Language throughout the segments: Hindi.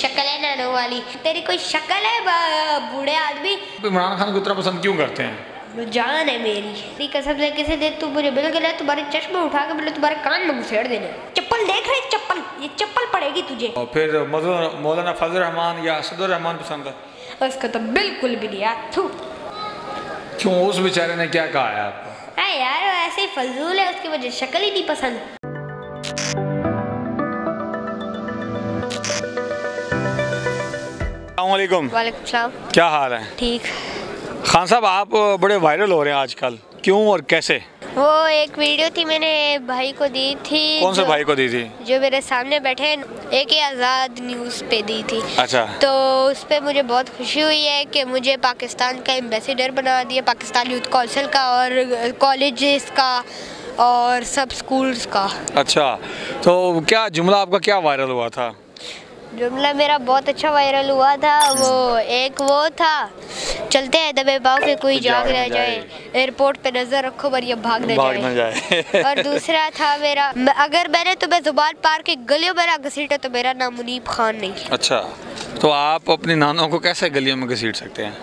शक्ल है नानो वाली, तेरी कोई शक्ल है बूढ़े आदमी। इमरान खान को इतना पसंद क्यों करते हैं? जान है मेरी कसम से, किसी दिन तू मुझे मिल गया तुम्हारे चश्मे उठा के बोले तुम्हारे कान में घुसेड़ देने। चप्पल देख रहे, चप्पल, ये चप्पल पड़ेगी तुझे। और फिर मौलाना फजल रहमान या असदुर रहमान पसंद है? उसको तो बिल्कुल भी नहीं यार। क्यों, उस बेचारे ने क्या कहा है आपको? अरे यार वो ऐसे ही फजूल है, उसकी वजह शक्ल ही नहीं पसंद। अस्सलामुअलैकुम। वालेकुम सलाम। क्या हाल है? ठीक। खान साहब आप बड़े वायरल हो रहे हैं आजकल, क्यों और कैसे? वो एक वीडियो थी मैंने भाई को दी थी। कौन से भाई को दी थी? जो मेरे सामने बैठे हैं, एक ही आज़ाद न्यूज़ पे दी थी। अच्छा। तो उस पर मुझे बहुत खुशी हुई है कि मुझे पाकिस्तान का एम्बेसडर बना दिया, पाकिस्तान यूथ काउंसिल का और कॉलेजेस का और सब स्कूल्स का। अच्छा, तो क्या जुमला आपका क्या वायरल हुआ था? जुमला मेरा बहुत अच्छा वायरल हुआ था। वो था चलते हैं दबे पाँव के कोई जाग रह जाए, एयरपोर्ट पे नजर रखो वरना भाग न जाए। और दूसरा था मेरा, अगर मैंने तुम्हें जुबान पार के गलियों में ना घसीटा तो मेरा नाम मुनीब खान नहीं। अच्छा, तो आप अपनी नानों को कैसे गलियों में घसीट सकते हैं?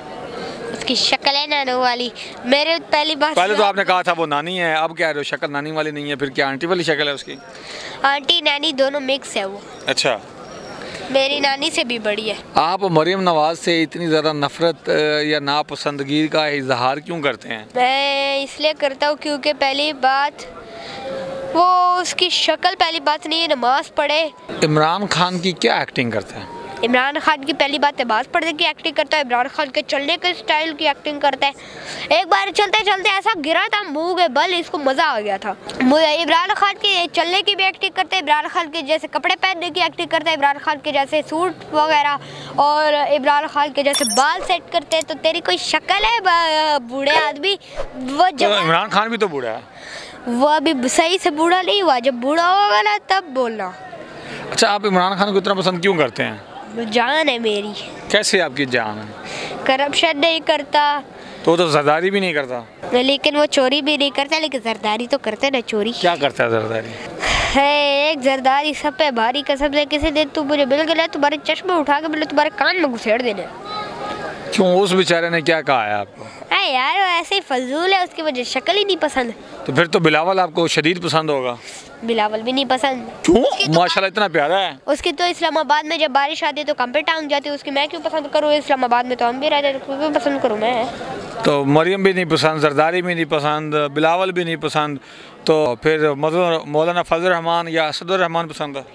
उसकी शक्ल है नानो वाली। मेरे पहले तो आपने कहा था वो नानी है, अब क्या है शक्ल नानी वाली नहीं है, फिर क्या आंटी वाली शक्ल है उसकी? आंटी नानी दोनों मिक्स है वो। अच्छा, मेरी नानी से भी बड़ी है। आप मरियम नवाज से इतनी ज़्यादा नफरत या नापसंदगी का इजहार क्यों करते हैं? मैं इसलिए करता हूँ क्योंकि पहली बात वो उसकी शक्ल, पहली बात नहीं है नमाज पढ़े। इमरान खान की क्या एक्टिंग करते हैं? इमरान खान की पहली बात नमाज पढ़ने की एक्टिंग करता है, इमरान खान के चलने के स्टाइल की एक्टिंग करता है। एक बार चलते चलते ऐसा गिरा था मुंह के बल, इसको मज़ा आ गया था। इमरान खान के चलने की भी एक्टिंग करते हैं, इमरान खान के जैसे कपड़े पहनने की एक्टिंग करते हैं, इमरान खान के जैसे सूट वगैरह और इमरान खान के जैसे बाल सेट करते हैं। तो तेरी कोई शक्ल है बूढ़े आदमी। वो जब इमरान खान भी तो बूढ़ा है। वो अभी सही से बूढ़ा नहीं हुआ, जब बूढ़ा होगा ना तब बोलना। अच्छा, आप इमरान खान को इतना पसंद क्यों करते हैं? जान है मेरी। कैसे आपकी जान है? करप्शन नहीं करता तो जरदारी भी नहीं करता। लेकिन वो चोरी भी नहीं करता, लेकिन जरदारी तो करते ना। चोरी क्या करता है जरदारी? है एक जरदारी सब पे भारी कसम से, किसी दिन तू मुझे मिल गया तुम्हारे चश्मे उठा के बोले तुम्हारे कान में घुसेड़ देने। क्यों, उस बेचारे ने क्या कहा है आपको? अरे यार वो ऐसे ही फजूल है, उसकी वजह शक्ल ही नहीं पसंद। तो फिर तो बिलावल आपको शदीद पसंद होगा। बिलावल भी नहीं पसंद। क्यों? माशाल्लाह इतना प्यारा है। उसकी तो इस्लामाबाद में जब बारिश आती है तो कम पे टांग जाती है उसकी, मैं क्यों पसंद करूँ? इस्लामाबाद में तो हम भी रहते, तो क्यों पसंद करूँ मैं? तो मरियम भी नहीं पसंद, जरदारी भी नहीं पसंद, बिलावल भी नहीं पसंद, तो फिर मौलाना फजल रहमान या असदुर रहमान पसंद है?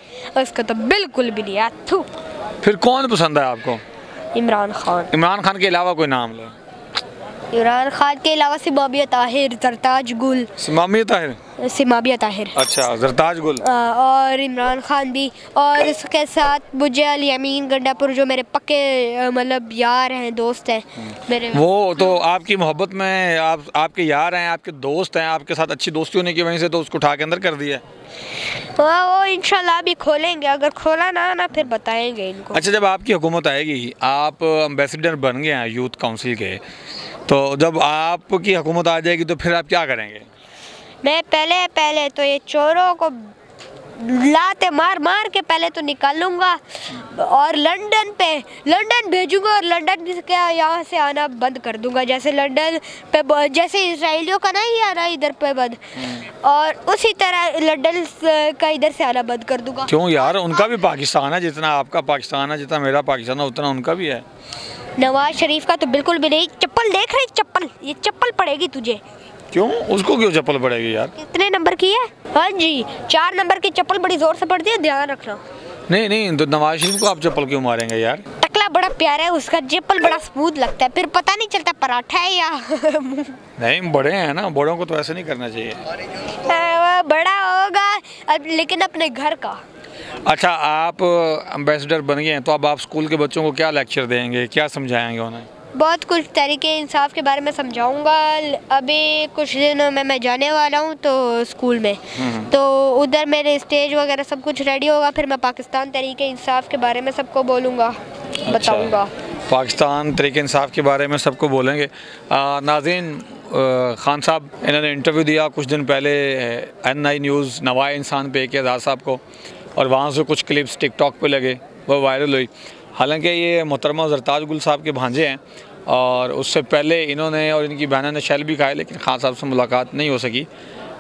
उसको तो बिल्कुल भी नहीं यार। फिर कौन पसंद है आपको? इमरान खान। इमरान खान के अलावा कोई नाम लो। इमरान खान के अलावा सिमाबिया ताहिर, जरताज गुल। सिमाबिया ताहिर? सिमाबिया ताहिर। अच्छा, जरताज गुल। और इमरान खान भी, और उसके साथ मुझे अली अमीन गंडापुर जो मेरे पक्के मतलब यार हैं, दोस्त हैं मेरे। वो तो आपकी मोहब्बत में आपके यार हैं, आपके दोस्त हैं, आपके साथ अच्छी दोस्ती होने की वजह से तो उसको उठा के अंदर कर दिया। वो इंशाल्लाह भी खोलेंगे, अगर खोला ना फिर बताएंगे इनको। अच्छा, जब आपकी हुकूमत आएगी, आप एम्बेसडर बन गए हैं यूथ काउंसिल के, तो जब आपकी हुकूमत आ जाएगी तो फिर आप क्या करेंगे? मैं पहले तो ये चोरों को लाते मार के पहले तो निकालूंगा और लंदन भेजूंगा और लंदन के यहाँ से आना बंद कर दूंगा। जैसे लंदन पे जैसे इसराइलियों का नहीं आ रहा इधर पे बंद, और उसी तरह लंदन का इधर से आना बंद कर दूंगा। क्यों यार, उनका भी पाकिस्तान है, जितना आपका पाकिस्तान है, जितना मेरा पाकिस्तान है उतना उनका भी है। नवाज शरीफ का तो बिल्कुल भी नहीं। चप्पल देख रहे, चप्पल, ये चप्पल पड़ेगी तुझे। क्यों, उसको क्यों चप्पल पड़ेगी यार? कितने नंबर की है? हाँ जी, 4 नंबर की चप्पल बड़ी जोर से पड़ती है, ध्यान रखना। नहीं, तो नवाज शरीफ को आप चप्पल क्यों मारेंगे यार? टकला बड़ा प्यारा है उसका, चप्पल बड़ा स्मूथ लगता है, फिर पता नहीं चलता पराठा है या नहीं, बड़े हैं ना, बड़ों को तो ऐसे नहीं करना चाहिए। बड़ा होगा लेकिन अपने घर का। अच्छा, आप एम्बेसडर बन गए हैं तो अब आप स्कूल के बच्चों को क्या लेक्चर देंगे, क्या समझाएंगे उन्हें? बहुत कुछ तरीके इंसाफ के बारे में समझाऊंगा। अभी कुछ दिनों में मैं जाने वाला हूँ तो स्कूल में, तो उधर मेरे स्टेज वगैरह सब कुछ रेडी होगा, फिर मैं पाकिस्तान तरीके इंसाफ के बारे में सबको बोलूँगा। अच्छा, बताऊँगा पाकिस्तान तरीके इंसाफ के बारे में सबको बोलेंगे। नाज़रीन, खान साहब इन्होंने इंटरव्यू दिया कुछ दिन पहले NI न्यूज़ नवाए इंसान पे के आज़ाद साहब को, और वहाँ से कुछ क्लिप्स टिकटॉक पे लगे, वो वायरल हुई। हालांकि ये मोहतरमा ज़रताज गुल साहब के भांजे हैं और उससे पहले इन्होंने और इनकी बहनों ने शैल भी खाए, लेकिन खान साहब से मुलाकात नहीं हो सकी।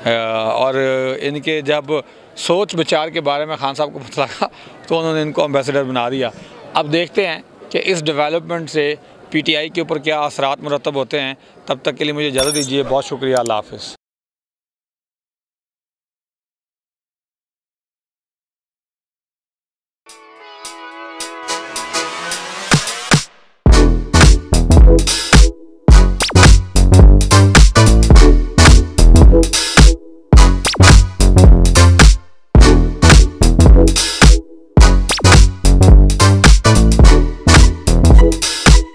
और इनके जब सोच विचार के बारे में खान साहब को पता लगा तो उन्होंने इनको एम्बेसडर बना दिया। अब देखते हैं कि इस डेवलपमेंट से PTI के ऊपर क्या असरात मुरतब होते हैं। तब तक के लिए मुझे इजाज़त दीजिए। बहुत शुक्रिया। अल्लाह हाफ़िज़।